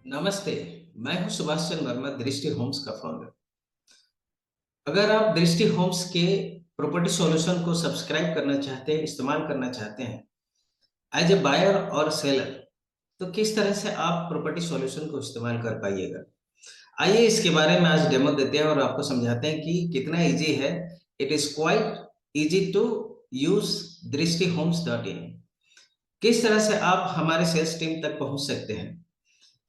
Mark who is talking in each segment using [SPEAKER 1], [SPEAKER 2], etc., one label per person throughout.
[SPEAKER 1] नमस्ते। मैं हूं सुभाष चंद्र वर्मा, दृष्टि होम्स का फाउंडर। अगर आप दृष्टि होम्स के प्रॉपर्टी सॉल्यूशन को सब्सक्राइब करना चाहते हैं, इस्तेमाल करना चाहते हैं एज ए बायर और सेलर, तो किस तरह से आप प्रॉपर्टी सॉल्यूशन को इस्तेमाल कर पाइएगा। आइए इसके बारे में आज डेमो देते हैं और आपको समझाते हैं कि कितना इजी है। It is quite easy to use Drishti homes dot in. किस तरह से आप हमारे सेल्स टीम तक पहुंच सकते हैं,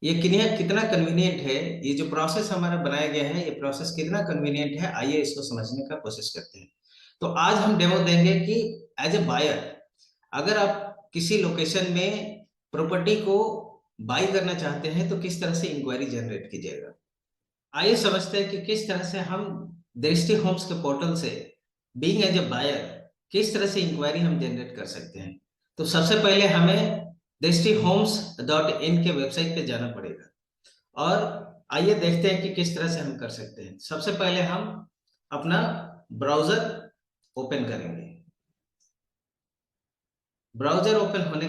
[SPEAKER 1] ये कितना कितना कन्वीनियंट है। ये जो प्रोसेस हमारा बनाया गया है, ये प्रोसेस कितना कन्वीनियंट है, आइए इसको समझने का कोशिश करते हैं। तो आज हम डेमो देंगे कि एज ए बायर, अगर आप किसी लोकेशन में प्रॉपर्टी को बाई करना चाहते हैं तो किस तरह से इंक्वायरी जनरेट कीजिएगा। आइए समझते हैं कि किस तरह से हम दृष्टि होम्स के पोर्टल से बीइंग एज ए बायर किस तरह से इंक्वायरी हम जनरेट कर सकते हैं। तो सबसे पहले हमें दृष्टि होम्स डॉट इन के वेबसाइट पे जाना पड़ेगा और आइए देखते हैं कि किस तरह से हम कर सकते हैं। सबसे पहले हम अपना ब्राउजर ओपन करेंगे। ब्राउजर ओपन होने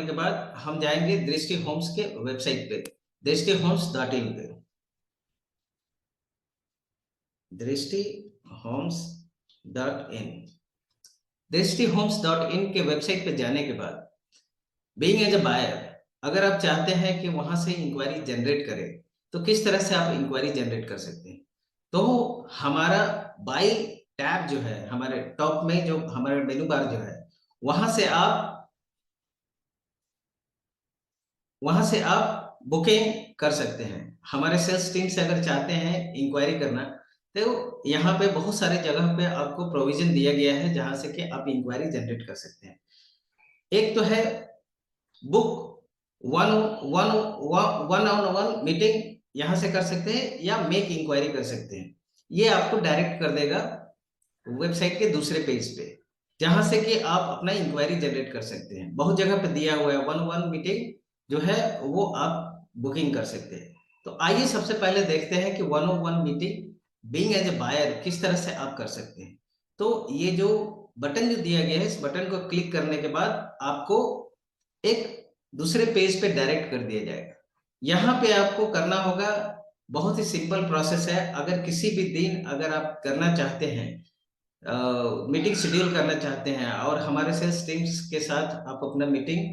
[SPEAKER 1] के बाद हम जाएंगे दृष्टि होम्स के वेबसाइट पे, दृष्टि होम्स डॉट इन पे। दृष्टि होम्स डॉट इन दृष्टि होम्स डॉट इन के वेबसाइट पे जाने के बाद बीइंग एज अ बायर, अगर आप चाहते हैं कि वहां से इंक्वायरी जनरेट करें तो किस तरह से आप इंक्वायरी जनरेट कर सकते हैं। तो हमारा बाई टैब जो है, हमारे टॉप में जो हमारा मेनू बार जो है, वहां से आप वहां से आप बुकिंग कर सकते हैं। हमारे सेल्स टीम से अगर चाहते हैं इंक्वायरी करना, तो यहाँ पे बहुत सारे जगह पे आपको प्रोविजन दिया गया है जहां से कि आप इंक्वायरी जनरेट कर सकते हैं। एक तो है book one one one on one meeting, यहां से कर सकते हैं, या मेक इंक्वायरी कर सकते हैं। ये आपको डायरेक्ट कर देगा वेबसाइट के दूसरे पेज पे, जहां से कि आप अपना इंक्वायरी जनरेट कर सकते हैं। बहुत जगह पे दिया हुआ है वन वन मीटिंग जो है, वो आप बुकिंग कर सकते हैं। तो आइए सबसे पहले देखते हैं कि one on one meeting being as a buyer किस तरह से आप कर सकते हैं। तो ये जो बटन जो दिया गया है, इस बटन को क्लिक करने के बाद आपको एक दूसरे पेज पे डायरेक्ट कर दिया जाएगा। यहाँ पे आपको करना होगा, बहुत ही सिंपल प्रोसेस है। अगर किसी भी दिन अगर आप करना चाहते हैं, मीटिंग शेड्यूल करना चाहते हैं और हमारे सेल्स टीम्स के साथ आप अपना मीटिंग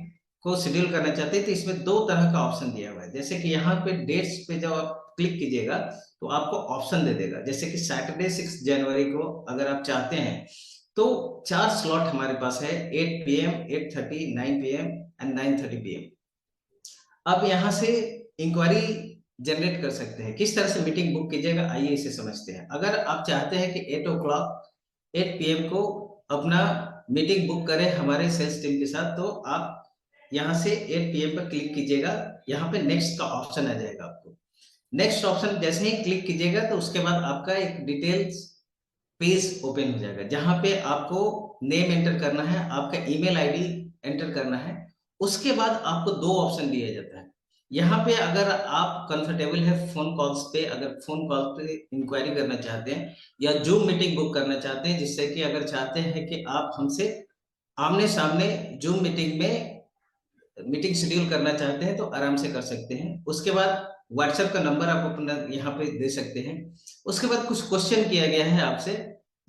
[SPEAKER 1] को शेड्यूल करना चाहते हैं, तो इसमें दो तरह का ऑप्शन दिया हुआ है। जैसे कि यहाँ पे डेट्स पे जब आप क्लिक कीजिएगा तो आपको ऑप्शन दे देगा, जैसे कि सैटरडे 6 जनवरी को अगर आप चाहते हैं तो 4 स्लॉट हमारे पास है, 8 PM, 8:30, 9 PM एंड 9:30 PM। आप यहाँ से इंक्वायरी जनरेट कर सकते हैं। किस तरह से मीटिंग बुक कीजिएगा, आइए इसे समझते हैं। अगर आप चाहते हैं कि 8 PM को अपना मीटिंग बुक करें हमारे सेल्स टीम के साथ, तो आप यहाँ से 8 PM पर क्लिक कीजिएगा। यहाँ पे नेक्स्ट का ऑप्शन आ जाएगा। आपको नेक्स्ट ऑप्शन जैसे ही क्लिक कीजिएगा तो उसके बाद आपका एक डिटेल्स पेज ओपन हो जाएगा, जहां पे आपको नेम एंटर करना है, आपका ईमेल आईडी एंटर करना है। उसके बाद आपको दो ऑप्शन दिया जाता है। यहाँ पे अगर आप कंफर्टेबल है फोन कॉल्स पे, अगर फोन कॉल पे इंक्वायरी करना चाहते हैं या जूम मीटिंग बुक करना चाहते हैं, जिससे कि अगर चाहते हैं कि आप हमसे आमने सामने जूम मीटिंग में मीटिंग शेड्यूल करना चाहते हैं, तो आराम से कर सकते हैं। उसके बाद व्हाट्सएप का नंबर आप अपना यहाँ पे दे सकते हैं। उसके बाद कुछ क्वेश्चन किया गया है आपसे,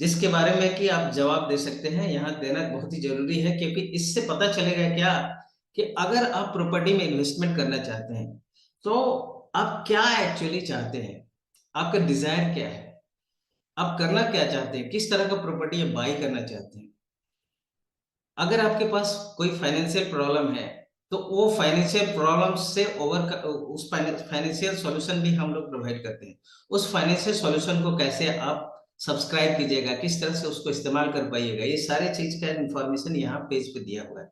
[SPEAKER 1] जिसके बारे में कि आप जवाब दे सकते हैं। यहाँ देना बहुत ही जरूरी है, क्योंकि इससे पता चलेगा क्या कि अगर आप प्रॉपर्टी में इन्वेस्टमेंट करना चाहते हैं तो आप क्या एक्चुअली चाहते हैं, आपका डिजायर क्या है, आप करना क्या चाहते हैं, किस तरह का प्रॉपर्टी आप बाई करना चाहते हैं। अगर आपके पास कोई फाइनेंशियल प्रॉब्लम है तो वो फाइनेंशियल प्रॉब्लम से उस फाइनेंशियल सॉल्यूशन भी हम लोग प्रोवाइड करते हैं। उस फाइनेंशियल सॉल्यूशन को कैसे आप सब्सक्राइब कीजिएगा, किस तरह से उसको इस्तेमाल कर पाइएगा, ये सारे चीज का इंफॉर्मेशन यहाँ पेज पे दिया हुआ है।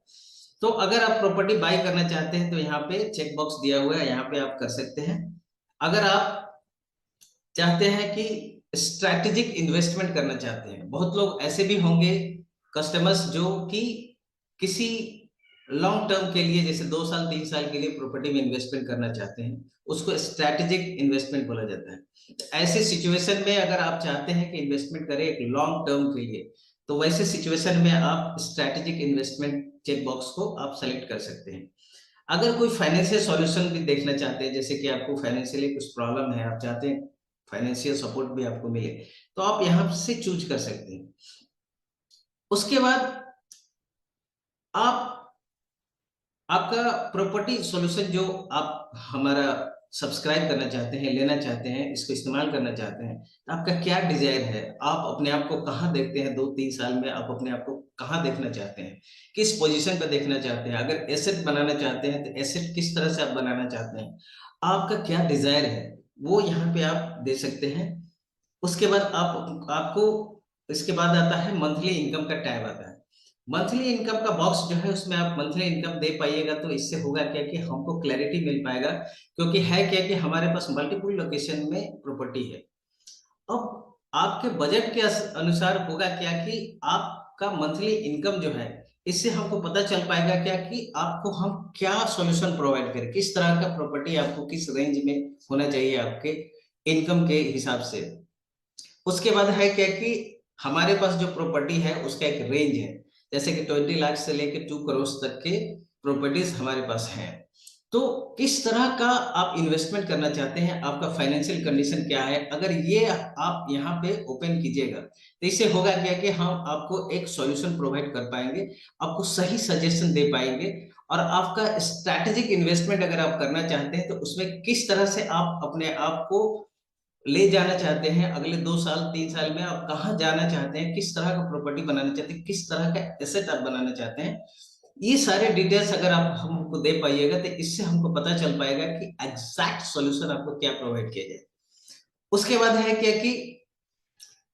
[SPEAKER 1] तो अगर आप प्रॉपर्टी बाई करना चाहते हैं तो यहाँ पे चेक बॉक्स दिया हुआ है, यहाँ पे आप कर सकते हैं। अगर आप चाहते हैं कि स्ट्रैटेजिक इन्वेस्टमेंट करना चाहते हैं, बहुत लोग ऐसे भी होंगे कस्टमर्स जो कि किसी लॉन्ग टर्म के लिए, जैसे 2 साल 3 साल के लिए प्रॉपर्टी में इन्वेस्टमेंट करना चाहते हैं, उसको स्ट्रैटेजिक इन्वेस्टमेंट बोला जाता है। तो ऐसे सिचुएशन में अगर आप चाहते हैं कि इन्वेस्टमेंट करें एक लॉन्ग टर्म के लिए, तो वैसे सिचुएशन में आप स्ट्रैटेजिक इन्वेस्टमेंट चेक बॉक्स को आप सेलेक्ट कर सकते हैं। अगर कोई फाइनेंशियल सॉल्यूशन भी देखना चाहते हैं, जैसे कि आपको फाइनेंशियली कुछ प्रॉब्लम है, आप चाहते हैं फाइनेंशियल सपोर्ट भी आपको मिले, तो आप यहाँ से चूज कर सकते हैं। उसके बाद आप आपका प्रॉपर्टी सॉल्यूशन जो आप हमारा सब्सक्राइब करना चाहते हैं, लेना चाहते हैं, इसको इस्तेमाल करना चाहते हैं, तो आपका क्या डिजायर है, आप अपने आप को कहाँ देखते हैं 2-3 साल में, आप अपने आप को कहाँ देखना चाहते हैं, किस पोजीशन पर देखना चाहते हैं, अगर एसेट बनाना चाहते हैं तो एसेट किस तरह से आप बनाना चाहते हैं, आपका क्या डिजायर है, वो यहाँ पे आप दे सकते हैं। उसके बाद आप आपको इसके बाद आता है मंथली इनकम का टैब आता है। मंथली इनकम का बॉक्स जो है उसमें आप मंथली इनकम दे पाइएगा, तो इससे होगा क्या कि हमको क्लैरिटी मिल पाएगा, क्योंकि है क्या कि हमारे पास मल्टीपल लोकेशन में प्रॉपर्टी है। अब आपके बजट के अनुसार होगा क्या कि आपका मंथली इनकम जो है, इससे हमको पता चल पाएगा क्या कि आपको हम क्या सॉल्यूशन प्रोवाइड करें, किस तरह का प्रॉपर्टी आपको किस रेंज में होना चाहिए आपके इनकम के हिसाब से। उसके बाद है क्या कि हमारे पास जो प्रॉपर्टी है उसका एक रेंज है, जैसे कि 20 लाख से लेकर 2 करोड़ तक के प्रॉपर्टीज हमारे पास हैं। तो किस तरह का आप इन्वेस्टमेंट करना चाहते हैं, आपका फाइनेंशियल कंडीशन क्या है, अगर ये आप यहाँ पे ओपन कीजिएगा तो इससे होगा क्या कि हम आपको एक सॉल्यूशन प्रोवाइड कर पाएंगे, आपको सही सजेशन दे पाएंगे। और आपका स्ट्रैटेजिक इन्वेस्टमेंट अगर आप करना चाहते हैं तो उसमें किस तरह से आप अपने आप को ले जाना चाहते हैं, अगले 2 साल 3 साल में आप कहाँ जाना चाहते हैं, किस तरह का प्रॉपर्टी बनाना चाहते हैं, किस तरह का एसेट आप बनाना चाहते हैं, ये सारे डिटेल्स अगर आप हमको दे पाइएगा तो इससे हमको पता चल पाएगा कि एग्जैक्ट सॉल्यूशन आपको क्या प्रोवाइड किया जाए। उसके बाद है क्या कि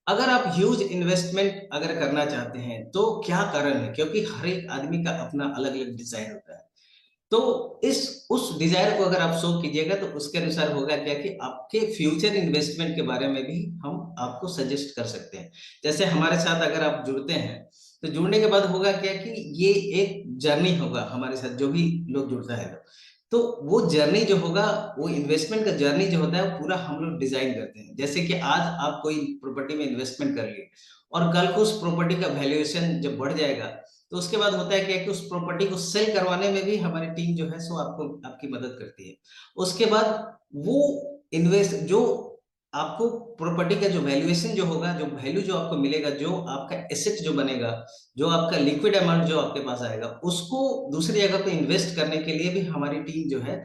[SPEAKER 1] अगर आप ह्यूज इन्वेस्टमेंट अगर करना चाहते हैं तो क्या कारण है, क्योंकि हर एक आदमी का अपना अलग अलग डिजाइन होता है। तो इस उस डिजायर को अगर आप शो कीजिएगा तो उसके अनुसार होगा क्या कि आपके फ्यूचर इन्वेस्टमेंट के बारे में भी हम आपको सजेस्ट कर सकते हैं। जैसे हमारे साथ अगर आप जुड़ते हैं तो जुड़ने के बाद होगा क्या कि ये एक जर्नी होगा हमारे साथ, जो भी लोग जुड़ता है तो वो जर्नी जो होगा, वो इन्वेस्टमेंट का जर्नी जो होता है वो पूरा हम लोग डिजाइन करते हैं। जैसे कि आज आप कोई प्रॉपर्टी में इन्वेस्टमेंट कर लिए और कल को उस प्रॉपर्टी का वैल्यूएशन जब बढ़ जाएगा, तो उसके बाद होता है क्या कि उस प्रॉपर्टी को सेल करवाने में भी हमारी टीम जो है सो आपको आपकी मदद करती है। उसके बाद वो इन्वेस्ट जो आपको प्रॉपर्टी का जो वैल्यूएशन जो होगा, जो वैल्यू जो आपको मिलेगा, जो आपका एसेट जो बनेगा, जो आपका लिक्विड अमाउंट जो आपके पास आएगा, उसको दूसरी जगह पे इन्वेस्ट करने के लिए भी हमारी टीम जो है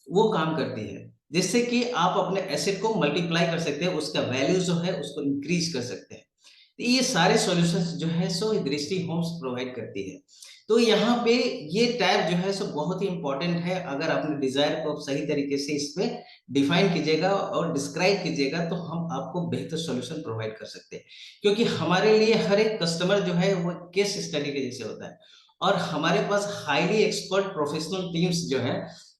[SPEAKER 1] वो काम करती है, जिससे कि आप अपने एसेट को मल्टीप्लाई कर सकते हैं, उसका वैल्यू जो है उसको इंक्रीज कर सकते हैं। तो ये सारे सॉल्यूशंस जो है सो दृष्टि होम्स प्रोवाइड करती है। तो यहाँ पे ये टैब जो है सो बहुत ही इंपॉर्टेंट है, अगर आपने डिजायर को आप सही तरीके से इस पे डिफाइन कीजिएगा और डिस्क्राइब कीजिएगा तो हम आपको बेहतर सॉल्यूशन प्रोवाइड कर सकते हैं। क्योंकि हमारे लिए हर एक कस्टमर जो है वो केस स्टडी के जैसे होता है, और हमारे पास हाईली एक्सपर्ट प्रोफेशनल टीम्स जो है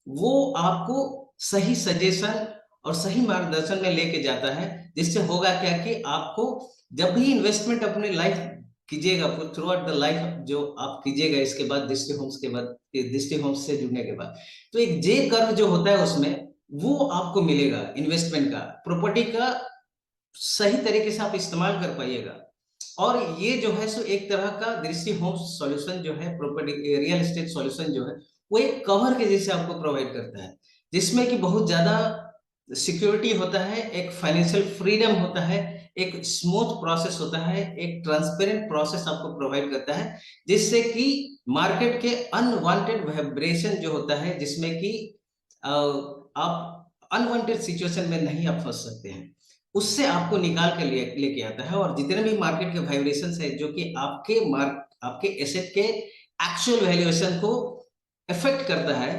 [SPEAKER 1] वो आपको सही सजेशन और सही मार्गदर्शन में लेके जाता है, जिससे होगा क्या कि आपको जब भी इन्वेस्टमेंट अपने लाइफ कीजिएगा, थ्रू आउट द लाइफ जो आप कीजिएगा, इसके बाद दृष्टि होम्स के बाद, दृष्टि होम्स से जुड़ने के बाद, तो एक जे कर्व जो होता है उसमें वो आपको मिलेगा इन्वेस्टमेंट का, प्रॉपर्टी का सही तरीके से आप इस्तेमाल कर पाइएगा। और ये जो है सो एक तरह का दृष्टि होम्स सॉल्यूशन जो है, प्रॉपर्टी रियल एस्टेट सॉल्यूशन जो है वो एक कवर के जैसे आपको प्रोवाइड करता है, जिसमें कि बहुत ज्यादा सिक्योरिटी होता है, एक फाइनेंशियल फ्रीडम होता है, एक स्मूथ प्रोसेस होता है, एक ट्रांसपेरेंट प्रोसेस आपको प्रोवाइड करता है, जिससे कि मार्केट के अनवांटेड वाइब्रेशन जो होता है, जिसमें कि आप अनवांटेड सिचुएशन में नहीं आप फंस सकते हैं, उससे आपको निकाल के लेके आता है। और जितने भी मार्केट के वाइब्रेशंस है जो कि आपके एसेट के एक्चुअल वैल्यूएशन को इफेक्ट करता है,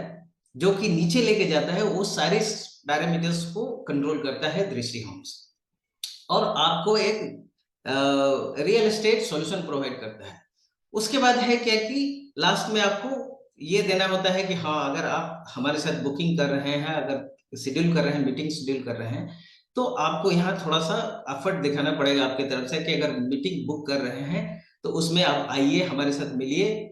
[SPEAKER 1] जो कि नीचे लेके जाता है, वो सारे पैरामीटर्स को कंट्रोल करता है दृष्टि होम्स, और आपको एक रियल एस्टेट सॉल्यूशन प्रोवाइड करता है। उसके बाद है क्या कि लास्ट में आपको ये देना होता है कि हाँ, अगर आप हमारे साथ बुकिंग कर रहे हैं, अगर शेड्यूल कर रहे हैं, मीटिंग शेड्यूल कर रहे हैं, तो आपको यहाँ थोड़ा सा एफर्ट दिखाना पड़ेगा आपकी तरफ से कि अगर मीटिंग बुक कर रहे हैं तो उसमें आप आइए, हमारे साथ मिलिए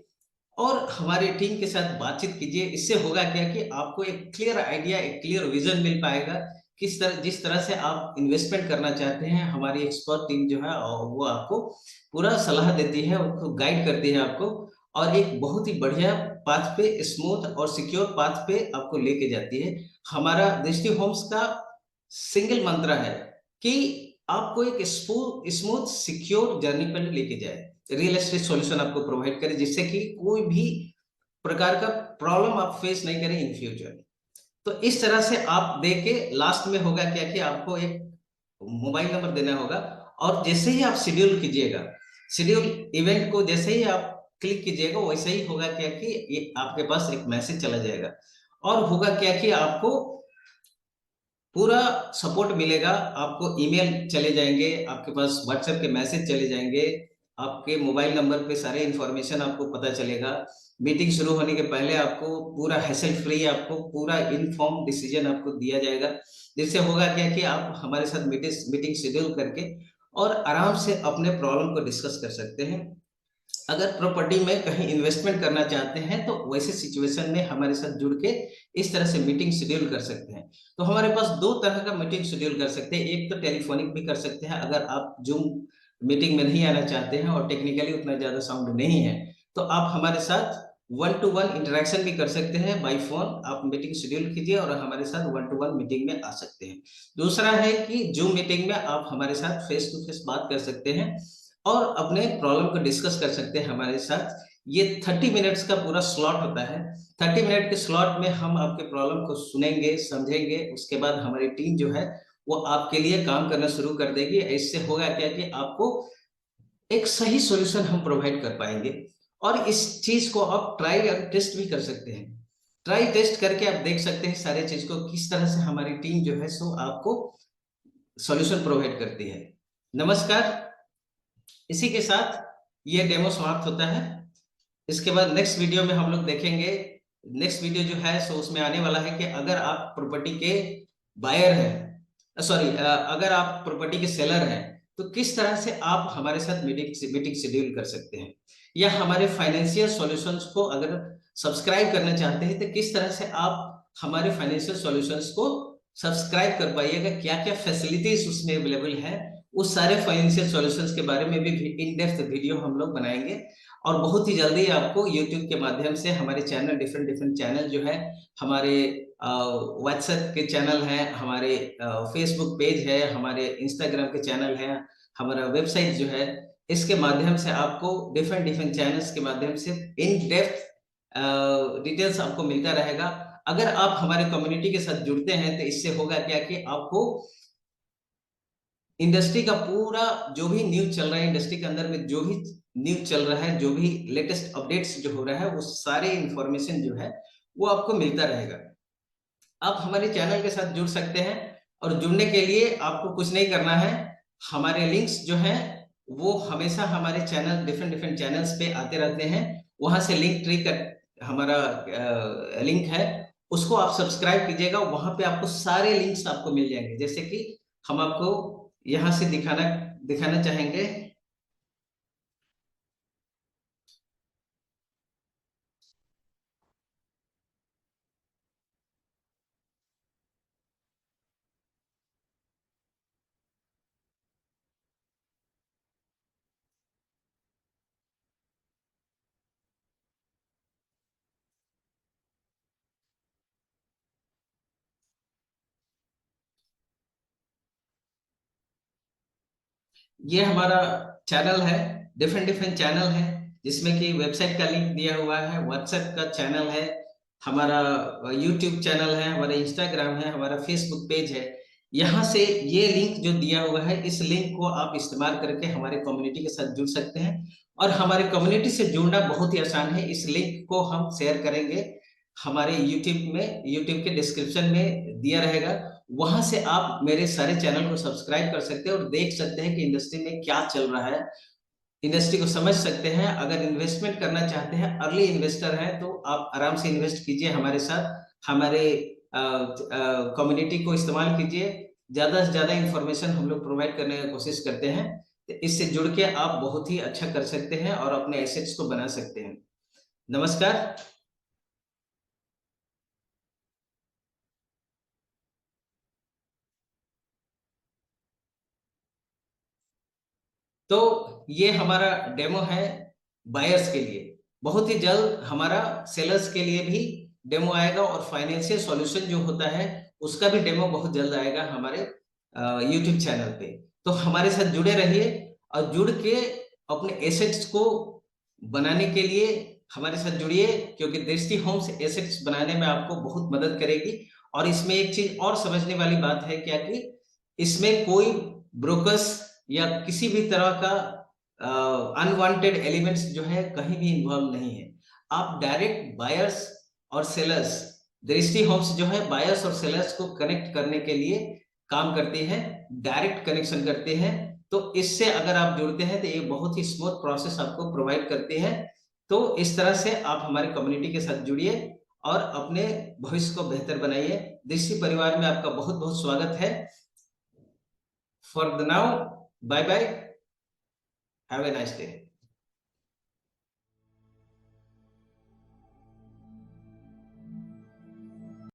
[SPEAKER 1] और हमारी टीम के साथ बातचीत कीजिए। इससे होगा क्या कि आपको एक क्लियर आइडिया, एक क्लियर विजन मिल पाएगा जिस तरह से आप इन्वेस्टमेंट करना चाहते हैं, हमारी एक्सपर्ट टीम जो है वो आपको पूरा सलाह देती है, उसको गाइड करती है आपको, और एक बहुत ही बढ़िया पाथ पे, स्मूथ और सिक्योर पाथ पे आपको लेके जाती है। हमारा दृष्टि होम्स का सिंगल मंत्र है कि आपको एक स्मूथ सिक्योर जर्नी पर लेके जाए, रियल एस्टेट सॉल्यूशन आपको प्रोवाइड करे, जिससे कि कोई भी प्रकार का प्रॉब्लम आप फेस नहीं करें इन फ्यूचर। तो इस तरह से आप दे के लास्ट में होगा क्या कि आपको एक मोबाइल नंबर देना होगा, और जैसे ही आप शेड्यूल कीजिएगा, शेड्यूल इवेंट को जैसे ही आप क्लिक कीजिएगा, वैसे ही होगा क्या कि ये आपके पास एक मैसेज चला जाएगा, और होगा क्या कि आपको पूरा सपोर्ट मिलेगा। आपको ईमेल चले जाएंगे, आपके पास व्हाट्सएप के मैसेज चले जाएंगे, आपके मोबाइल नंबर पे सारे इंफॉर्मेशन आपको पता चलेगा। मीटिंग शुरू होने के पहले आपको पूरा हैसल फ्री, आपको पूरा इन्फॉर्म डिसीजन आपको दिया जाएगा, जिससे होगा क्या कि आप हमारे साथ मीटिंग शेड्यूल करके और आराम से अपने प्रॉब्लम को डिस्कस कर सकते हैं। अगर प्रॉपर्टी में कहीं इन्वेस्टमेंट करना चाहते हैं, तो वैसे सिचुएशन में हमारे साथ जुड़ के इस तरह से मीटिंग शेड्यूल कर सकते हैं। तो हमारे पास दो तरह का मीटिंग शेड्यूल कर सकते हैं, एक तो टेलीफोनिक भी कर सकते हैं, अगर आप जूम मीटिंग में नहीं आना चाहते हैं और टेक्निकली उतना ज्यादा साउंड नहीं है, तो आप हमारे साथ वन टू वन इंटरेक्शन भी कर सकते हैं बाय फोन। आप मीटिंग शेड्यूल कीजिए और हमारे साथ वन टू वन मीटिंग में आ सकते हैं। दूसरा है कि जूम मीटिंग में आप हमारे साथ फेस टू फेस बात कर सकते हैं और अपने प्रॉब्लम को डिस्कस कर सकते हैं हमारे साथ। ये 30 मिनट्स का पूरा स्लॉट होता है। 30 मिनट के स्लॉट में हम आपके प्रॉब्लम को सुनेंगे, समझेंगे, उसके बाद हमारी टीम जो है वो आपके लिए काम करना शुरू कर देगी। इससे होगा क्या कि आपको एक सही सॉल्यूशन हम प्रोवाइड कर पाएंगे, और इस चीज को आप ट्राई और टेस्ट भी कर सकते हैं। ट्राई टेस्ट करके आप देख सकते हैं सारे चीज को किस तरह से हमारी टीम जो है सो आपको सॉल्यूशन प्रोवाइड करती है। नमस्कार। इसी के साथ ये डेमो समाप्त होता है। इसके बाद नेक्स्ट वीडियो में हम लोग देखेंगे, नेक्स्ट वीडियो जो है सो उसमें आने वाला है कि अगर आप प्रॉपर्टी के बायर हैं, सॉरी, अगर आप प्रॉपर्टी के सेलर हैं, तो किस तरह से आप हमारे साथ मीटिंग शेड्यूल कर सकते हैं, या हमारे फाइनेंशियल सॉल्यूशंस को अगर सब्सक्राइब करना चाहते हैं, तो किस तरह से आप हमारे फाइनेंशियल सॉल्यूशंस को सब्सक्राइब कर पाइएगा, क्या क्या फैसिलिटीज उसमें अवेलेबल है। उस सारे फाइनेंशियल सॉल्यूशंस के बारे में भी इन डेप्थ वीडियो हम लोग बनाएंगे, और बहुत ही जल्दी आपको YouTube के माध्यम से हमारे चैनल, डिफरेंट डिफरेंट चैनल जो है, हमारे व्हाट्सएप के चैनल हैं, हमारे फेसबुक पेज है, हमारे इंस्टाग्राम के चैनल है, हमारा वेबसाइट जो है, इसके माध्यम से आपको डिफरेंट डिफरेंट चैनल्स के माध्यम से इन डेप्थ डिटेल्स आपको मिलता रहेगा। अगर आप हमारे कम्युनिटी के साथ जुड़ते हैं, तो इससे होगा क्या कि आपको इंडस्ट्री का पूरा जो भी न्यूज चल रहा है, इंडस्ट्री के अंदर में जो भी न्यूज चल रहा है, जो भी लेटेस्ट अपडेट्स जो हो रहा है, वो सारे इंफॉर्मेशन जो है वो आपको मिलता रहेगा। आप हमारे चैनल के साथ जुड़ सकते हैं, और जुड़ने के लिए आपको कुछ नहीं करना है। हमारे लिंक्स जो हैं वो हमेशा हमारे चैनल, डिफरेंट डिफरेंट चैनल्स पे आते रहते हैं। वहां से लिंक ट्री का हमारा लिंक है, उसको आप सब्सक्राइब कीजिएगा। वहां पे आपको सारे लिंक्स आपको मिल जाएंगे, जैसे कि हम आपको यहाँ से दिखाना दिखाना चाहेंगे। ये हमारा चैनल है, डिफरेंट डिफरेंट चैनल है, जिसमें कि वेबसाइट का लिंक दिया हुआ है, व्हाट्सएप का चैनल है, हमारा यूट्यूब चैनल है, हमारा इंस्टाग्राम है, हमारा फेसबुक पेज है। यहाँ से ये लिंक जो दिया हुआ है, इस लिंक को आप इस्तेमाल करके हमारे कम्युनिटी के साथ जुड़ सकते हैं, और हमारे कम्युनिटी से जुड़ना बहुत ही आसान है। इस लिंक को हम शेयर करेंगे हमारे यूट्यूब में, यूट्यूब के डिस्क्रिप्शन में दिया रहेगा। वहां से आप मेरे सारे चैनल को सब्सक्राइब कर सकते हैं और देख सकते हैं कि इंडस्ट्री में क्या चल रहा है, इंडस्ट्री को समझ सकते हैं। अगर इन्वेस्टमेंट करना चाहते हैं, अर्ली इन्वेस्टर हैं, तो आप आराम से इन्वेस्ट कीजिए हमारे साथ, हमारे कम्युनिटी को इस्तेमाल कीजिए। ज्यादा से ज्यादा इंफॉर्मेशन हम लोग प्रोवाइड करने की कोशिश करते हैं, तो इससे जुड़ के आप बहुत ही अच्छा कर सकते हैं और अपने एसेट्स को बना सकते हैं। नमस्कार। तो ये हमारा डेमो है बायर्स के लिए। बहुत ही जल्द हमारा सेलर्स के लिए भी डेमो आएगा और फाइनेंशियल सॉल्यूशन जो होता है उसका भी डेमो बहुत जल्द आएगा हमारे यूट्यूब चैनल पे। तो हमारे साथ जुड़े रहिए और जुड़ के अपने एसेट्स को बनाने के लिए हमारे साथ जुड़िए, क्योंकि दृष्टि होम्स एसेट्स बनाने में आपको बहुत मदद करेगी। और इसमें एक चीज और समझने वाली बात है क्या कि इसमें कोई ब्रोकर्स या किसी भी तरह का अनवांटेड एलिमेंट्स जो है कहीं भी इन्वॉल्व नहीं है। आप डायरेक्ट बायर्स और सेलर्स, दृष्टि होम्स जो है बायर्स और सेलर्स को कनेक्ट करने के लिए काम करती है, डायरेक्ट कनेक्शन करते हैं। तो इससे अगर आप जुड़ते हैं तो ये बहुत ही स्मूथ प्रोसेस आपको प्रोवाइड करती है। तो इस तरह से आप हमारी कम्युनिटी के साथ जुड़िए और अपने भविष्य को बेहतर बनाइए। दृष्टि परिवार में आपका बहुत बहुत स्वागत है। For the now, bye bye, have a nice day.